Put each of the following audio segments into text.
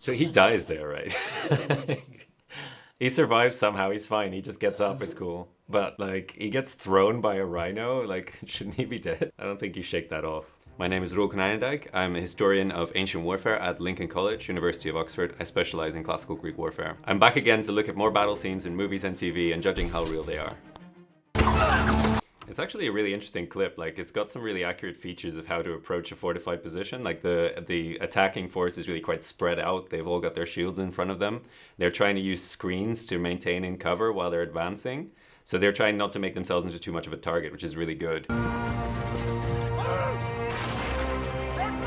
So he dies there, right? He survives somehow, he's fine, he just gets up, it's cool. But like, he gets thrown by a rhino, like, shouldn't he be dead? I don't think you shake that off. My name is Roel Konijnendijk. I'm a historian of ancient warfare at Lincoln College, University of Oxford. I specialize in classical Greek warfare. I'm back again to look at more battle scenes in movies and TV and judging how real they are. It's actually a really interesting clip. Like, it's got some really accurate features of how to approach a fortified position. Like, the attacking force is really quite spread out. They've all got their shields in front of them. They're trying to use screens to maintain in cover while they're advancing. So they're trying not to make themselves into too much of a target, which is really good.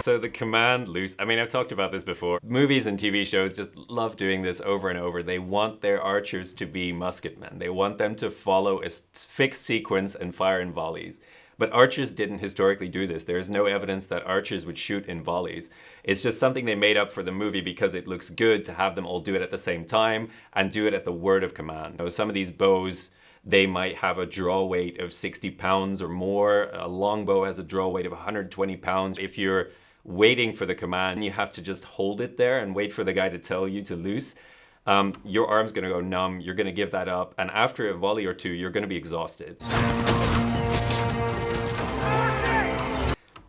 So the command loose, I mean, I've talked about this before. Movies and TV shows just love doing this over and over. They want their archers to be musketmen. They want them to follow a fixed sequence and fire in volleys. But archers didn't historically do this. There is no evidence that archers would shoot in volleys. It's just something they made up for the movie because it looks good to have them all do it at the same time and do it at the word of command. You know, some of these bows, they might have a draw weight of 60 pounds or more. A longbow has a draw weight of 120 pounds. If you're waiting for the command, you have to just hold it there and wait for the guy to tell you to loose. Your arm's gonna go numb, you're gonna give that up, and after a volley or two, you're gonna be exhausted.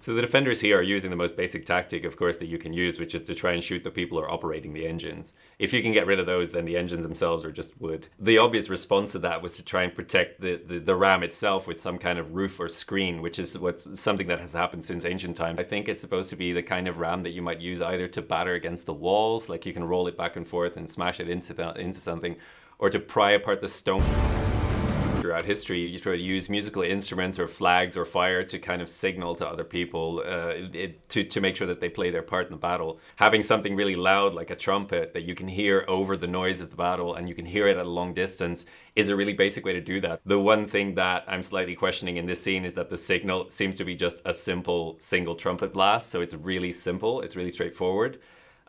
So the defenders here are using the most basic tactic, of course, that you can use, which is to try and shoot the people who are operating the engines. If you can get rid of those, then the engines themselves are just wood. The obvious response to that was to try and protect the ram itself with some kind of roof or screen, which is something that has happened since ancient times. I think it's supposed to be the kind of ram that you might use either to batter against the walls, like you can roll it back and forth and smash it into something, or to pry apart the stone. Throughout history, you try to use musical instruments or flags or fire to kind of signal to other people to make sure that they play their part in the battle. Having something really loud like a trumpet that you can hear over the noise of the battle and you can hear it at a long distance is a really basic way to do that. The one thing that I'm slightly questioning in this scene is that the signal seems to be just a simple single trumpet blast, so it's really simple, it's really straightforward.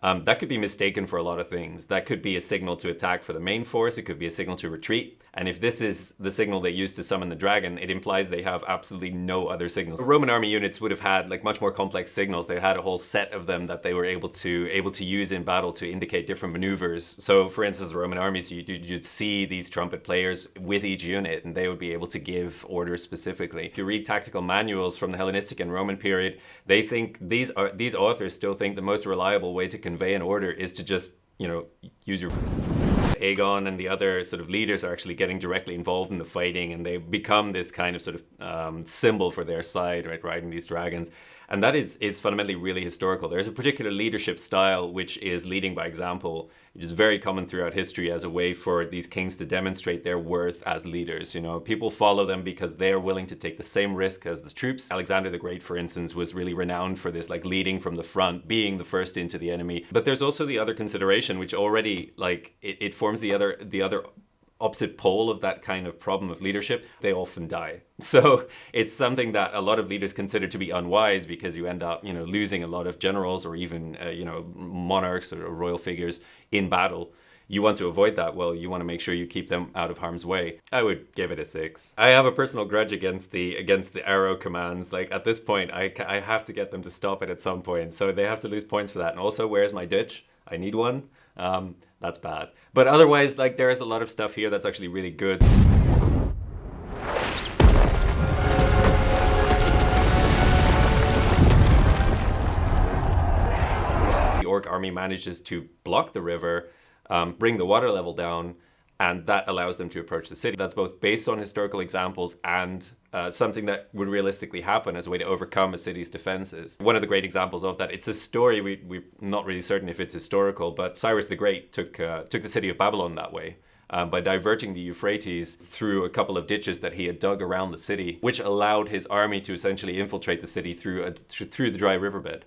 That could be mistaken for a lot of things. That could be a signal to attack for the main force. It could be a signal to retreat. And if this is the signal they use to summon the dragon, it implies they have absolutely no other signals. The Roman army units would have had like much more complex signals. They had a whole set of them that they were able to use in battle to indicate different maneuvers. So for instance, the Roman armies, you'd see these trumpet players with each unit and they would be able to give orders specifically. If you read tactical manuals from the Hellenistic and Roman period, they think these authors still think the most reliable way to convey an order is to just, you know, use your... Aegon and the other sort of leaders are actually getting directly involved in the fighting, and they become this kind of sort of symbol for their side, right, riding these dragons. And that is fundamentally really historical. There's a particular leadership style which is leading by example, which is very common throughout history as a way for these kings to demonstrate their worth as leaders. You know, people follow them because they are willing to take the same risk as the troops. Alexander the Great, for instance, was really renowned for this, like leading from the front, being the first into the enemy. But there's also the other consideration, which already, like, it forms the other opposite pole of that kind of problem of leadership. They often die. So it's something that a lot of leaders consider to be unwise because you end up, you know, losing a lot of generals or even, you know, monarchs or royal figures in battle. You want to avoid that. Well, you want to make sure you keep them out of harm's way. I would give it a 6. I have a personal grudge against the arrow commands. Like at this point, I have to get them to stop it at some point. So they have to lose points for that. And also, where's my ditch? I need one. That's bad. But otherwise, like, there is a lot of stuff here that's actually really good. The Orc army manages to block the river, bring the water level down, and that allows them to approach the city. That's both based on historical examples and something that would realistically happen as a way to overcome a city's defenses. One of the great examples of that, it's a story, we're not really certain if it's historical, but Cyrus the Great took the city of Babylon that way. By diverting the Euphrates through a couple of ditches that he had dug around the city, which allowed his army to essentially infiltrate the city through the dry riverbed.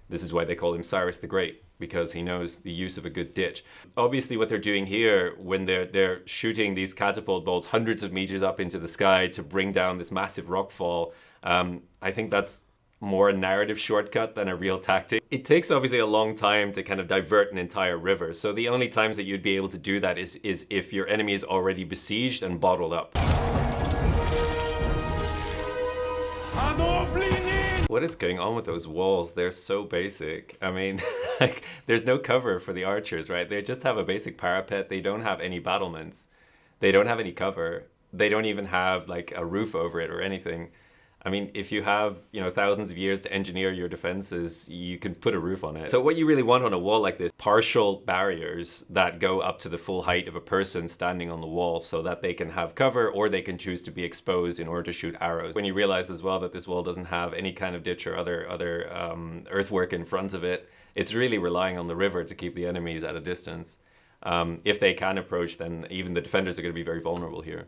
This is why they call him Cyrus the Great, because he knows the use of a good ditch. Obviously what they're doing here when they're shooting these catapult bolts hundreds of meters up into the sky to bring down this massive rockfall, I think that's more a narrative shortcut than a real tactic. It takes obviously a long time to kind of divert an entire river, so the only times that you'd be able to do that is if your enemy is already besieged and bottled up. What is going on with those walls? They're so basic. I mean, like, there's no cover for the archers, right? They just have a basic parapet. They don't have any battlements. They don't have any cover. They don't even have like a roof over it or anything. I mean, if you have, thousands of years to engineer your defenses, you can put a roof on it. So what you really want on a wall like this, partial barriers that go up to the full height of a person standing on the wall so that they can have cover or they can choose to be exposed in order to shoot arrows. When you realize as well that this wall doesn't have any kind of ditch or other earthwork in front of it, it's really relying on the river to keep the enemies at a distance. If they can approach, then even the defenders are going to be very vulnerable here.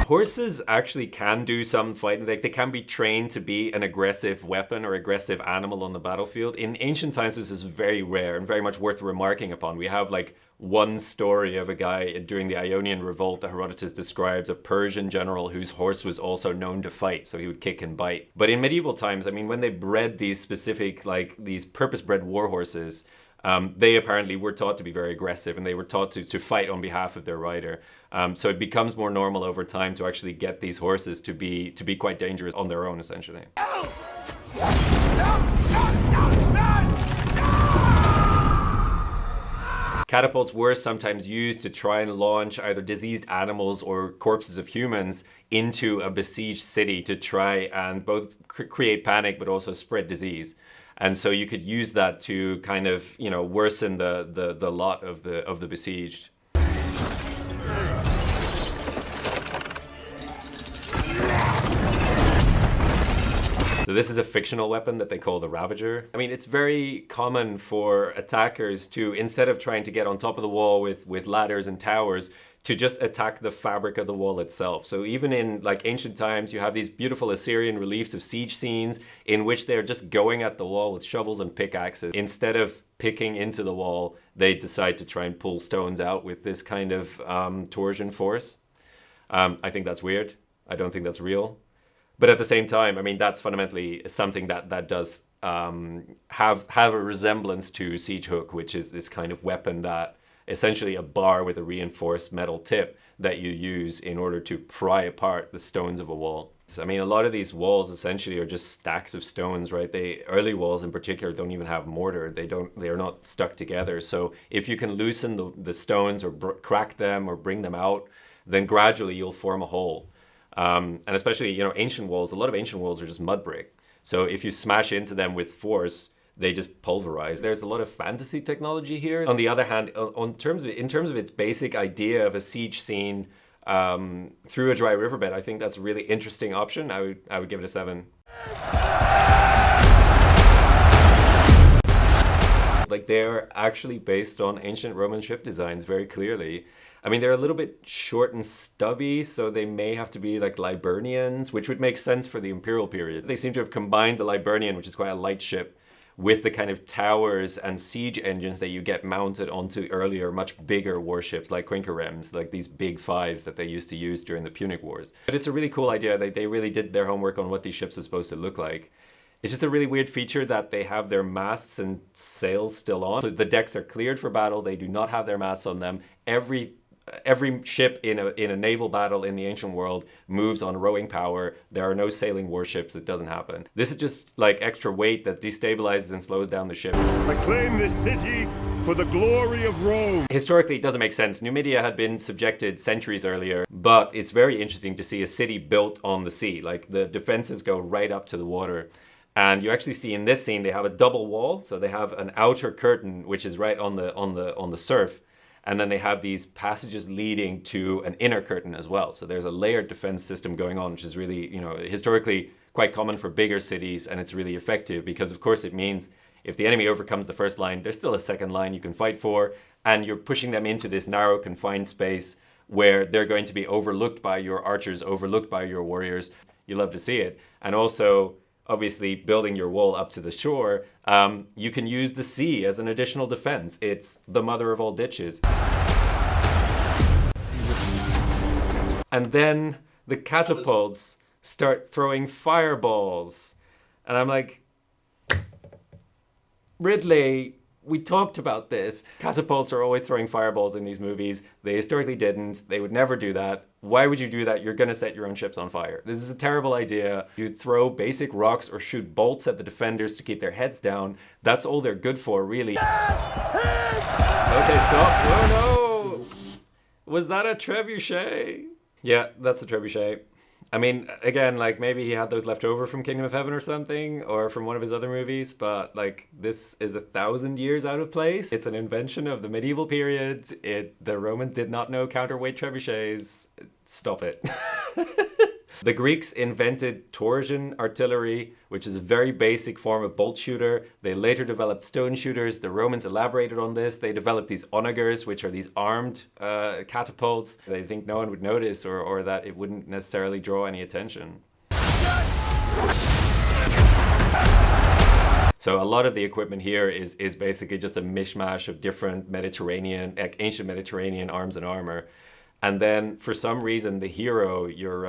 Horses actually can do some fighting. They can be trained to be an aggressive weapon or aggressive animal on the battlefield. In ancient times, this is very rare and very much worth remarking upon. We have like one story of a guy during the Ionian Revolt that Herodotus describes, a Persian general whose horse was also known to fight, so he would kick and bite. But in medieval times, I mean, when they bred these specific, like these purpose-bred war horses, they apparently were taught to be very aggressive and they were taught to fight on behalf of their rider. So it becomes more normal over time to actually get these horses to be quite dangerous on their own, essentially. Catapults were sometimes used to try and launch either diseased animals or corpses of humans into a besieged city to try and both create panic but also spread disease. And so you could use that to kind of, worsen the lot of the besieged. So this is a fictional weapon that they call the Ravager. I mean, it's very common for attackers to, instead of trying to get on top of the wall with ladders and towers, to just attack the fabric of the wall itself. So even in like ancient times, you have these beautiful Assyrian reliefs of siege scenes in which they're just going at the wall with shovels and pickaxes. Instead of picking into the wall, they decide to try and pull stones out with this kind of torsion force. I think that's weird. I don't think that's real. But at the same time, I mean, that's fundamentally something that does have a resemblance to siege hook, which is this kind of weapon that essentially a bar with a reinforced metal tip that you use in order to pry apart the stones of a wall. I mean, a lot of these walls essentially are just stacks of stones, right? Early walls in particular don't even have mortar. They are not stuck together. So if you can loosen the stones or crack them or bring them out, then gradually you'll form a hole. And especially, ancient walls, a lot of ancient walls are just mud brick. So if you smash into them with force, they just pulverize. There's a lot of fantasy technology here. On the other hand, in terms of its basic idea of a siege scene through a dry riverbed, I think that's a really interesting option. I would give it a 7. Like, they're actually based on ancient Roman ship designs very clearly. I mean, they're a little bit short and stubby, so they may have to be like Liburnians, which would make sense for the imperial period. They seem to have combined the Liburnian, which is quite a light ship, with the kind of towers and siege engines that you get mounted onto earlier, much bigger warships like Quinqueremes, like these big 5s that they used to use during the Punic Wars. But it's a really cool idea. They really did their homework on what these ships are supposed to look like. It's just a really weird feature that they have their masts and sails still on. The decks are cleared for battle. They do not have their masts on them. Every ship in a naval battle in the ancient world moves on rowing power. There are no sailing warships. It doesn't happen. This is just like extra weight that destabilizes and slows down the ship. I claim this city for the glory of Rome. Historically, it doesn't make sense. Numidia had been subjected centuries earlier, but it's very interesting to see a city built on the sea. Like, the defenses go right up to the water. And you actually see in this scene, they have a double wall. So they have an outer curtain, which is right on the surf. And then they have these passages leading to an inner curtain as well. So there's a layered defense system going on, which is really, historically quite common for bigger cities. And it's really effective because, of course, it means if the enemy overcomes the first line, there's still a second line you can fight for. And you're pushing them into this narrow, confined space where they're going to be overlooked by your archers, overlooked by your warriors. You love to see it. And also, obviously, building your wall up to the shore, you can use the sea as an additional defense. It's the mother of all ditches. And then the catapults start throwing fireballs. And I'm like, Ridley, We talked about this. Catapults are always throwing fireballs in these movies. They historically didn't. They would never do that. Why would you do that? You're going to set your own ships on fire. This is a terrible idea. You'd throw basic rocks or shoot bolts at the defenders to keep their heads down. That's all they're good for, really. Okay, stop. Oh, no. Was that a trebuchet? Yeah, that's a trebuchet. I mean, again, like, maybe he had those left over from Kingdom of Heaven or something, or from one of his other movies, but, like, this is 1,000 years out of place. It's an invention of the medieval period. The Romans did not know counterweight trebuchets. Stop it. The Greeks invented torsion artillery, which is a very basic form of bolt shooter. They later developed stone shooters. The Romans elaborated on this. They developed these onagers, which are these armed catapults. They think no one would notice or that it wouldn't necessarily draw any attention. So a lot of the equipment here is basically just a mishmash of different ancient Mediterranean arms and armor. And then, for some reason, the hero, your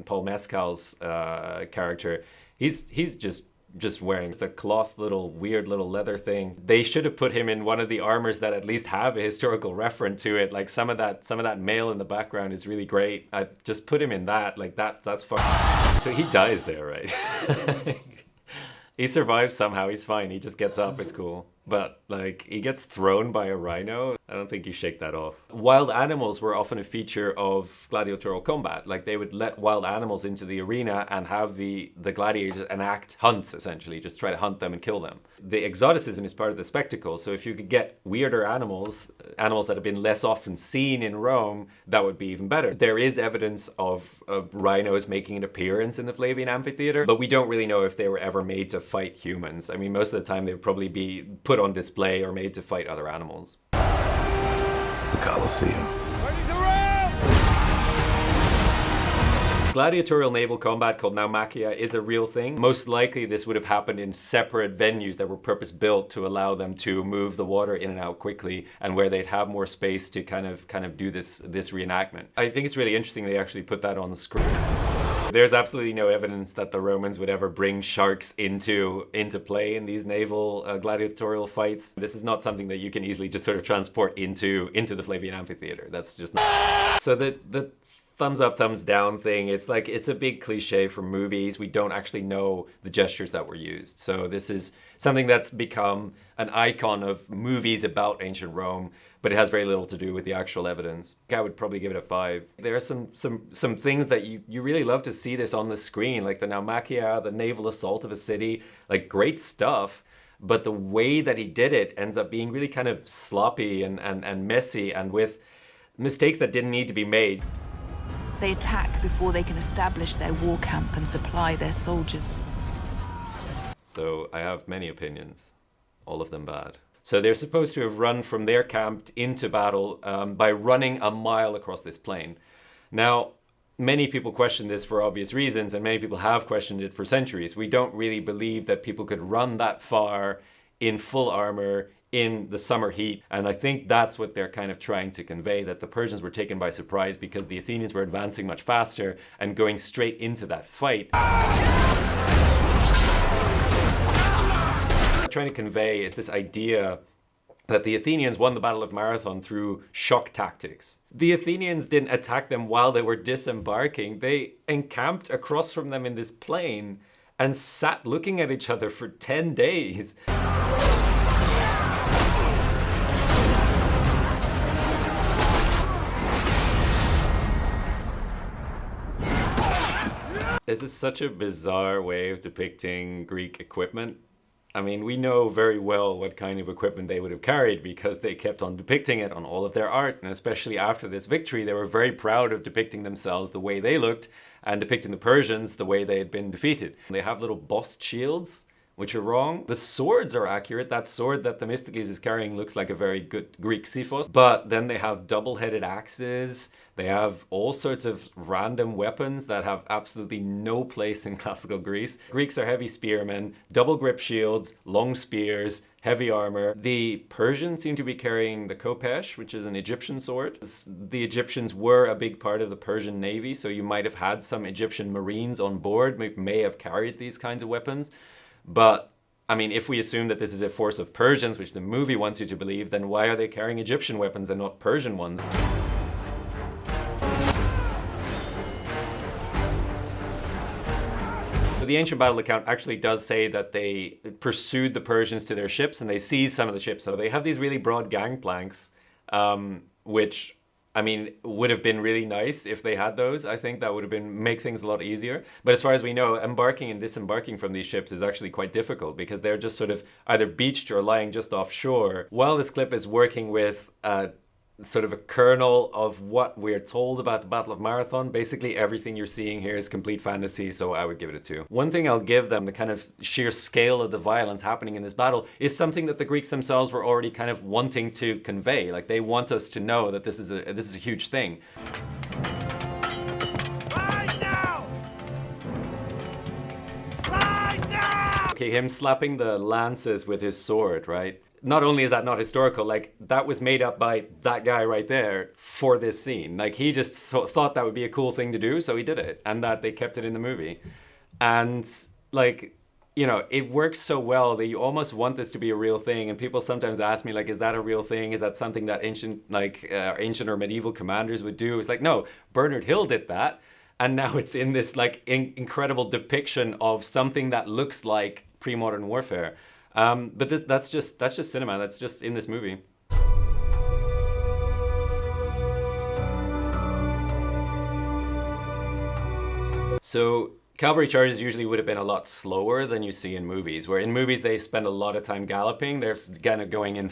Paul Mescal's character, he's just wearing a cloth weird little leather thing. They should have put him in one of the armors that at least have a historical reference to it. Like some of that mail in the background is really great. I just put him in that. Like that's fucking. So he dies there, right? He survives somehow. He's fine. He just gets up. It's cool. But, like, he gets thrown by a rhino. I don't think you shake that off. Wild animals were often a feature of gladiatorial combat. Like, they would let wild animals into the arena and have the gladiators enact hunts, essentially. Just try to hunt them and kill them. The exoticism is part of the spectacle. So if you could get weirder animals that have been less often seen in Rome, that would be even better. There is evidence of rhinos making an appearance in the Flavian Amphitheater, but we don't really know if they were ever made to fight humans. I mean, most of the time they would probably be put on display or made to fight other animals. The Colosseum. Gladiatorial naval combat called naumachia is a real thing. Most likely this would have happened in separate venues that were purpose-built to allow them to move the water in and out quickly, and where they'd have more space to kind of do this reenactment. I think it's really interesting they actually put that on the screen. There's absolutely no evidence that the Romans would ever bring sharks into play in these naval gladiatorial fights. This is not something that you can easily just sort of transport into the Flavian Amphitheater. That's just not. So the thumbs up, thumbs down thing, it's like, it's a big cliche for movies. We don't actually know the gestures that were used. So this is something that's become an icon of movies about ancient Rome, but it has very little to do with the actual evidence. I would probably give it a 5. There are some things that you really love to see this on the screen, like the naumachia, the naval assault of a city, like great stuff. But the way that he did it ends up being really kind of sloppy and messy, and with mistakes that didn't need to be made. They attack before they can establish their war camp and supply their soldiers. So I have many opinions, all of them bad. So they're supposed to have run from their camp into battle by running a mile across this plain. Now, many people question this for obvious reasons, and many people have questioned it for centuries. We don't really believe that people could run that far in full armor in the summer heat, and I think that's what they're kind of trying to convey, that the Persians were taken by surprise because the Athenians were advancing much faster and going straight into that fight. What they're trying to convey is this idea that the Athenians won the Battle of Marathon through shock tactics. The Athenians didn't attack them while they were disembarking. They encamped across from them in this plain and sat looking at each other for 10 days. This is such a bizarre way of depicting Greek equipment. I mean, we know very well what kind of equipment they would have carried because they kept on depicting it on all of their art. And especially after this victory, they were very proud of depicting themselves the way they looked and depicting the Persians the way they had been defeated. They have little bossed shields, which are wrong. The swords are accurate. That sword that Themistocles is carrying looks like a very good Greek xiphos. But then they have double-headed axes. They have all sorts of random weapons that have absolutely no place in classical Greece. Greeks are heavy spearmen, double grip shields, long spears, heavy armor. The Persians seem to be carrying the khopesh, which is an Egyptian sword. The Egyptians were a big part of the Persian navy, so you might have had some Egyptian marines on board, may have carried these kinds of weapons. But I mean, if we assume that this is a force of Persians, which the movie wants you to believe, then why are they carrying Egyptian weapons and not Persian ones? The ancient battle account actually does say that they pursued the Persians to their ships and they seized some of the ships. So they have these really broad gangplanks, which, I mean, would have been really nice if they had those. I think that would have been make things a lot easier. But as far as we know, embarking and disembarking from these ships is actually quite difficult because they're just sort of either beached or lying just offshore. While this clip is working with sort of a kernel of what we're told about the Battle of Marathon, basically everything you're seeing here is complete fantasy, so I would give it a 2. One thing I'll give them, the kind of sheer scale of the violence happening in this battle, is something that the Greeks themselves were already kind of wanting to convey. Like, they want us to know that this is a huge thing. Right now! Right now! Okay, him slapping the lances with his sword, right? Not only is that not historical, like, that was made up by that guy right there for this scene. Like, he just thought that would be a cool thing to do, so he did it. And that they kept it in the movie. And, like, you know, it works so well that you almost want this to be a real thing. And people sometimes ask me, like, is that a real thing? Is that something that ancient or medieval commanders would do? It's like, no, Bernard Hill did that. And now it's in this, like, incredible depiction of something that looks like pre-modern warfare. But that's just cinema. That's just in this movie. So cavalry charges usually would have been a lot slower than you see in movies, where in movies they spend a lot of time galloping. They're kind of going in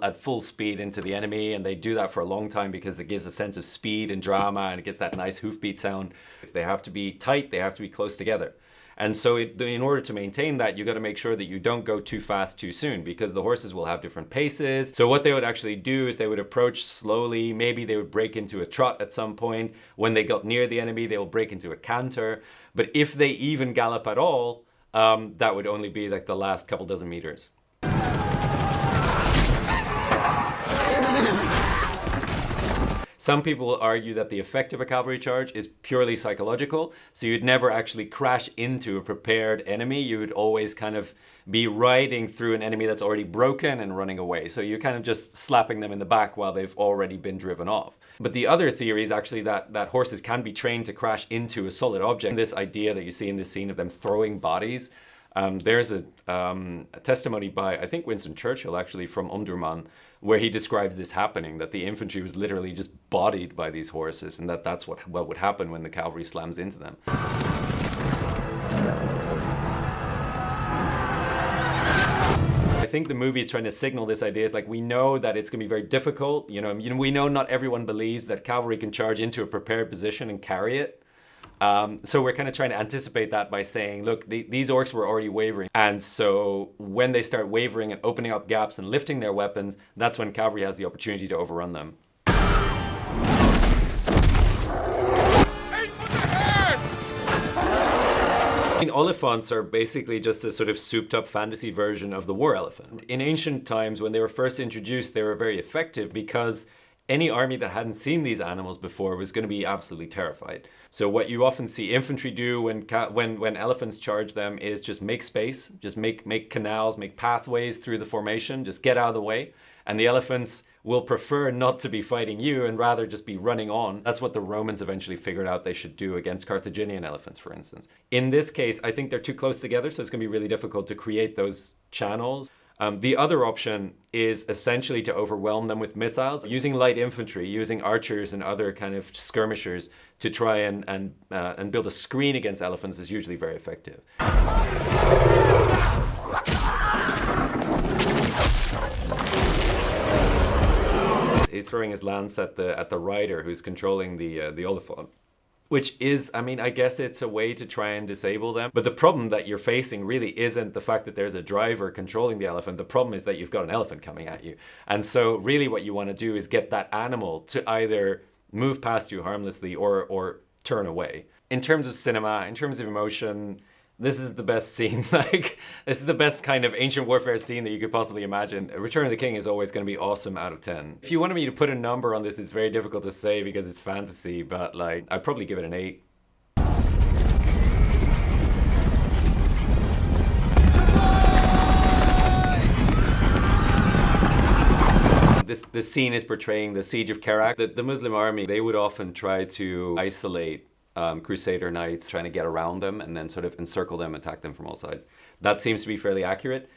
at full speed into the enemy, and they do that for a long time because it gives a sense of speed and drama, and it gets that nice hoofbeat sound. If they have to be tight, they have to be close together. And so in order to maintain that, you got to make sure that you don't go too fast too soon, because the horses will have different paces. So what they would actually do is they would approach slowly. Maybe they would break into a trot at some point. When they got near the enemy, they will break into a canter. But if they even gallop at all, that would only be like the last couple dozen meters. Some people will argue that the effect of a cavalry charge is purely psychological, so you'd never actually crash into a prepared enemy. You would always kind of be riding through an enemy that's already broken and running away. So you're kind of just slapping them in the back while they've already been driven off. But the other theory is actually that horses can be trained to crash into a solid object. This idea that you see in this scene of them throwing bodies. There's a testimony by, I think, Winston Churchill, actually, from Omdurman, where he describes this happening, that the infantry was literally just bodied by these horses, and that's what would happen when the cavalry slams into them. I think the movie is trying to signal this idea. It's like, we know that it's going to be very difficult. You know, we know not everyone believes that cavalry can charge into a prepared position and carry it. So we're kind of trying to anticipate that by saying, look, these orcs were already wavering. And so when they start wavering and opening up gaps and lifting their weapons, that's when cavalry has the opportunity to overrun them. I mean, Oliphants are basically just a sort of souped up fantasy version of the war elephant. In ancient times, when they were first introduced, they were very effective because any army that hadn't seen these animals before was going to be absolutely terrified. So what you often see infantry do when elephants charge them is just make space, just make canals, make pathways through the formation, just get out of the way. And the elephants will prefer not to be fighting you and rather just be running on. That's what the Romans eventually figured out they should do against Carthaginian elephants, for instance. In this case, I think they're too close together, so it's going to be really difficult to create those channels. The other option is essentially to overwhelm them with missiles, using light infantry, using archers and other kind of skirmishers to try and build a screen against elephants is usually very effective. He's throwing his lance at the rider who's controlling the Oliphant. Which is, I mean, I guess it's a way to try and disable them. But the problem that you're facing really isn't the fact that there's a driver controlling the elephant. The problem is that you've got an elephant coming at you. And so really what you want to do is get that animal to either move past you harmlessly or turn away. In terms of cinema, in terms of emotion, this is the best scene. Like, this is the best kind of ancient warfare scene that you could possibly imagine. Return of the King is always going to be awesome out of 10. If you wanted me to put a number on this, it's very difficult to say because it's fantasy, but like, I'd probably give it an 8. This scene is portraying the siege of Kerak. The Muslim army, they would often try to isolate Crusader knights, trying to get around them and then sort of encircle them, attack them from all sides. That seems to be fairly accurate.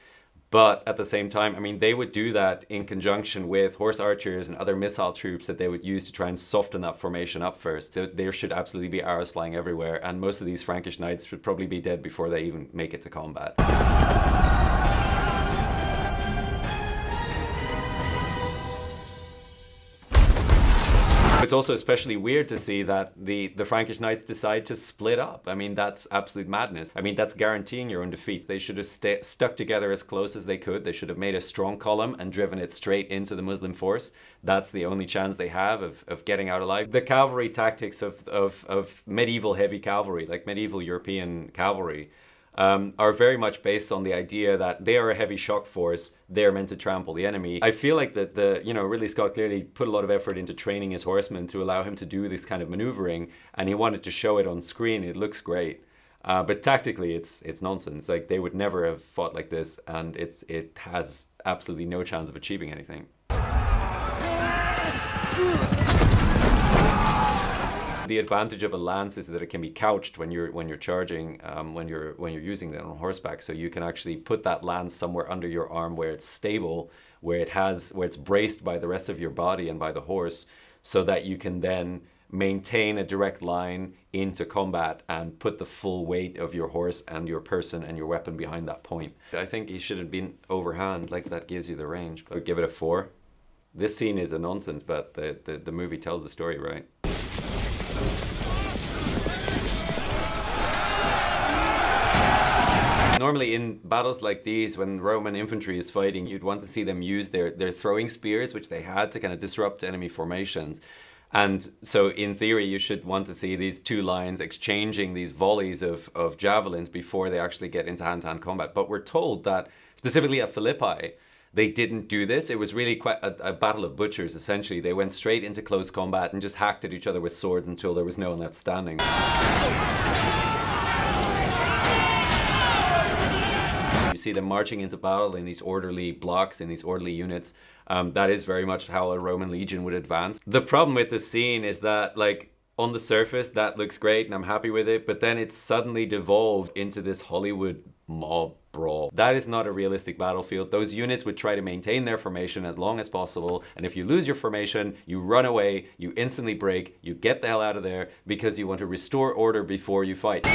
But at the same time, I mean, they would do that in conjunction with horse archers and other missile troops that they would use to try and soften that formation up first. There should absolutely be arrows flying everywhere, and most of these Frankish knights would probably be dead before they even make it to combat. It's also especially weird to see that the Frankish knights decide to split up. I mean, that's absolute madness. I mean, that's guaranteeing your own defeat. They should have stuck together as close as they could. They should have made a strong column and driven it straight into the Muslim force. That's the only chance they have of getting out alive. The cavalry tactics of medieval heavy cavalry, like medieval European cavalry, are very much based on the idea that they are a heavy shock force. They're meant to trample the enemy. I feel like that Ridley Scott clearly put a lot of effort into training his horsemen to allow him to do this kind of maneuvering, and he wanted to show it on screen. It looks great. But tactically, it's nonsense. Like, they would never have fought like this, and it has absolutely no chance of achieving anything. The advantage of a lance is that it can be couched when you're charging, when you're using it on horseback. So you can actually put that lance somewhere under your arm where it's stable, where it's braced by the rest of your body and by the horse, so that you can then maintain a direct line into combat and put the full weight of your horse and your person and your weapon behind that point. I think he should have been overhand, like that gives you the range. I would give it a 4. This scene is a nonsense, but the movie tells the story right. Normally in battles like these, when Roman infantry is fighting, you'd want to see them use their throwing spears, which they had to kind of disrupt enemy formations. And so in theory, you should want to see these two lines exchanging these volleys of javelins before they actually get into hand-to-hand combat. But we're told that, specifically at Philippi, they didn't do this. It was really quite a battle of butchers, essentially. They went straight into close combat and just hacked at each other with swords until there was no one left standing. You see them marching into battle in these orderly blocks, in these orderly units. That is very much how a Roman legion would advance. The problem with this scene is that, like, on the surface, that looks great and I'm happy with it, but then it's suddenly devolved into this Hollywood mob brawl. That is not a realistic battlefield. Those units would try to maintain their formation as long as possible, and if you lose your formation, you run away, you instantly break, you get the hell out of there because you want to restore order before you fight.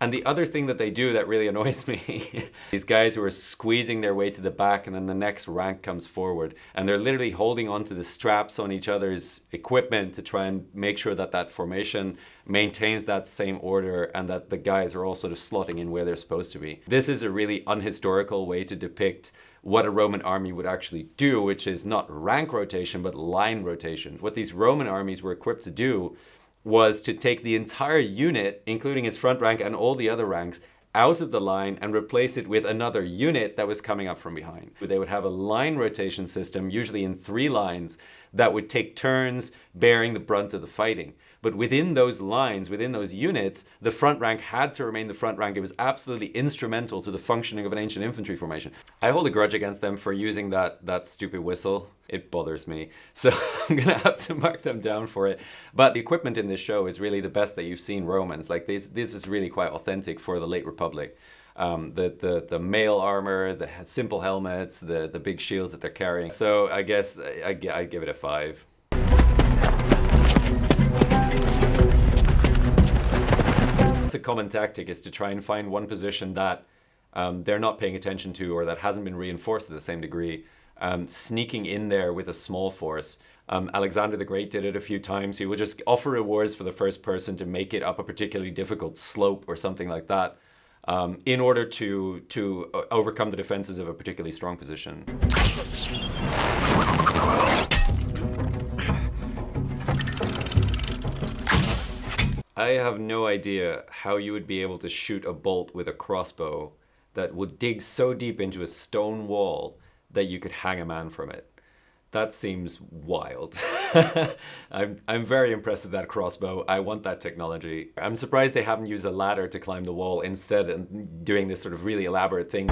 And the other thing that they do that really annoys me, these guys who are squeezing their way to the back and then the next rank comes forward and they're literally holding onto the straps on each other's equipment to try and make sure that that formation maintains that same order and that the guys are all sort of slotting in where they're supposed to be. This is a really unhistorical way to depict what a Roman army would actually do, which is not rank rotation, but line rotations. What these Roman armies were equipped to do was to take the entire unit, including its front rank and all the other ranks, out of the line and replace it with another unit that was coming up from behind. They would have a line rotation system, usually in 3 lines, that would take turns bearing the brunt of the fighting. But within those lines, within those units, the front rank had to remain the front rank. It was absolutely instrumental to the functioning of an ancient infantry formation. I hold a grudge against them for using that stupid whistle. It bothers me. So I'm going to have to mark them down for it. But the equipment in this show is really the best that you've seen Romans. Like this is really quite authentic for the late Republic. The mail armor, the simple helmets, the big shields that they're carrying. So I guess I'd give it a 5. A common tactic is to try and find one position that they're not paying attention to or that hasn't been reinforced to the same degree, sneaking in there with a small force. Alexander the Great did it a few times. He would just offer rewards for the first person to make it up a particularly difficult slope or something like that in order to overcome the defenses of a particularly strong position. I have no idea how you would be able to shoot a bolt with a crossbow that would dig so deep into a stone wall that you could hang a man from it. That seems wild. I'm very impressed with that crossbow. I want that technology. I'm surprised they haven't used a ladder to climb the wall instead and doing this sort of really elaborate thing.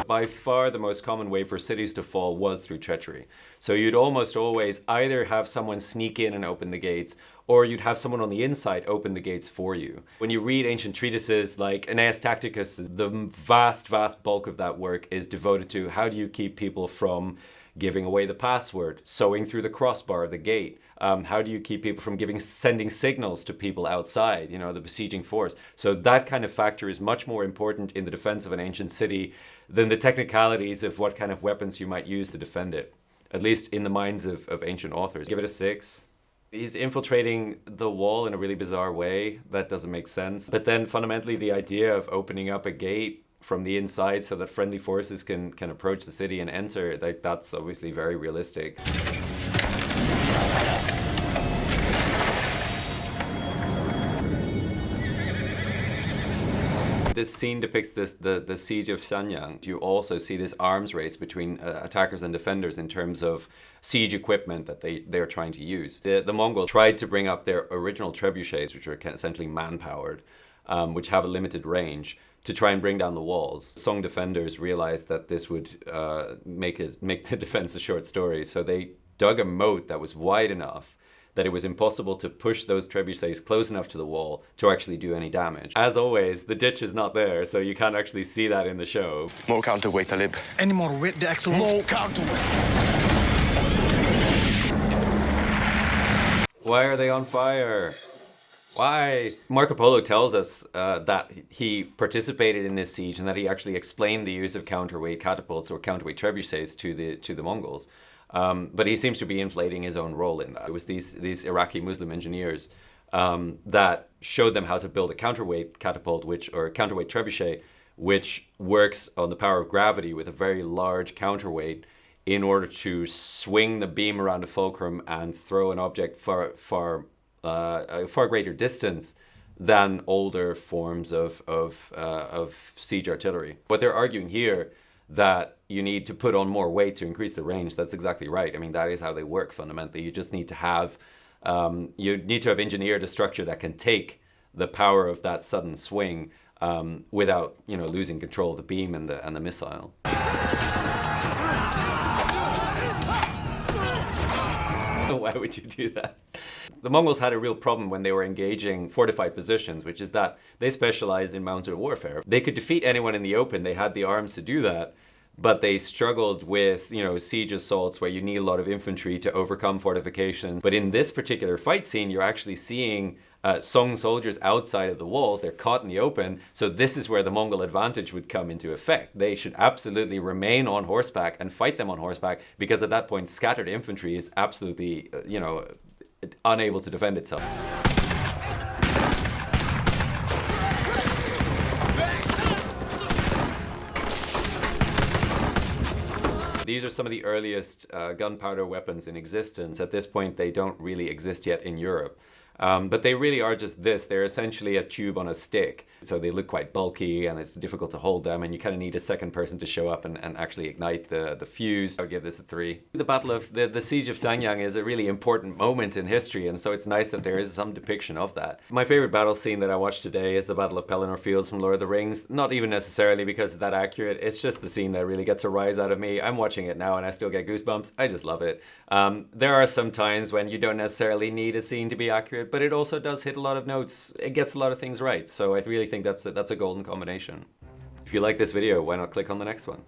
By far the most common way for cities to fall was through treachery. So you'd almost always either have someone sneak in and open the gates, or you'd have someone on the inside open the gates for you. When you read ancient treatises like Aeneas Tacticus, the vast bulk of that work is devoted to how do you keep people from giving away the password, sewing through the crossbar of the gate. How do you keep people from sending signals to people outside, the besieging force? So that kind of factor is much more important in the defense of an ancient city than the technicalities of what kind of weapons you might use to defend it, at least in the minds of ancient authors. Give it a 6. He's infiltrating the wall in a really bizarre way. That doesn't make sense. But then fundamentally the idea of opening up a gate from the inside so that friendly forces can approach the city and enter, that's obviously very realistic. This scene depicts the siege of Sanyang. You also see this arms race between attackers and defenders in terms of siege equipment that they're trying to use. The Mongols tried to bring up their original trebuchets, which are essentially man-powered, which have a limited range, to try and bring down the walls. Song defenders realized that this would make the defense a short story, so they dug a moat that was wide enough that it was impossible to push those trebuchets close enough to the wall to actually do any damage. As always, the ditch is not there, so you can't actually see that in the show. More counterweight, Talib. Any more weight, the excellence? More counterweight. Why are they on fire? Why? Marco Polo tells us that he participated in this siege and that he actually explained the use of counterweight catapults or counterweight trebuchets to the Mongols. But he seems to be inflating his own role in that. It was these Iraqi Muslim engineers that showed them how to build a counterweight catapult, or counterweight trebuchet, which works on the power of gravity with a very large counterweight in order to swing the beam around a fulcrum and throw an object a far greater distance than older forms of siege artillery. What they're arguing here, that you need to put on more weight to increase the range, that's exactly right. I mean, that is how they work fundamentally. You just need to have engineered a structure that can take the power of that sudden swing without losing control of the beam and the missile. Why would you do that? The Mongols had a real problem when they were engaging fortified positions, which is that they specialized in mounted warfare. They could defeat anyone in the open. They had the arms to do that, but they struggled with, siege assaults where you need a lot of infantry to overcome fortifications. But in this particular fight scene, you're actually seeing Song soldiers outside of the walls. They're caught in the open. So this is where the Mongol advantage would come into effect. They should absolutely remain on horseback and fight them on horseback, because at that point, scattered infantry is absolutely, unable to defend itself. These are some of the earliest gunpowder weapons in existence. At this point, they don't really exist yet in Europe. But they really are just this. They're essentially a tube on a stick. So they look quite bulky and it's difficult to hold them, and you kind of need a second person to show up and actually ignite the fuse. I would give this a 3. The Battle of the Siege of Sanyang is a really important moment in history, and so it's nice that there is some depiction of that. My favorite battle scene that I watched today is the Battle of Pelennor Fields from Lord of the Rings. Not even necessarily because it's that accurate, it's just the scene that really gets a rise out of me. I'm watching it now and I still get goosebumps. I just love it. There are some times when you don't necessarily need a scene to be accurate, but it also does hit a lot of notes. It gets a lot of things right. So I really think that's a golden combination. If you like this video, why not click on the next one?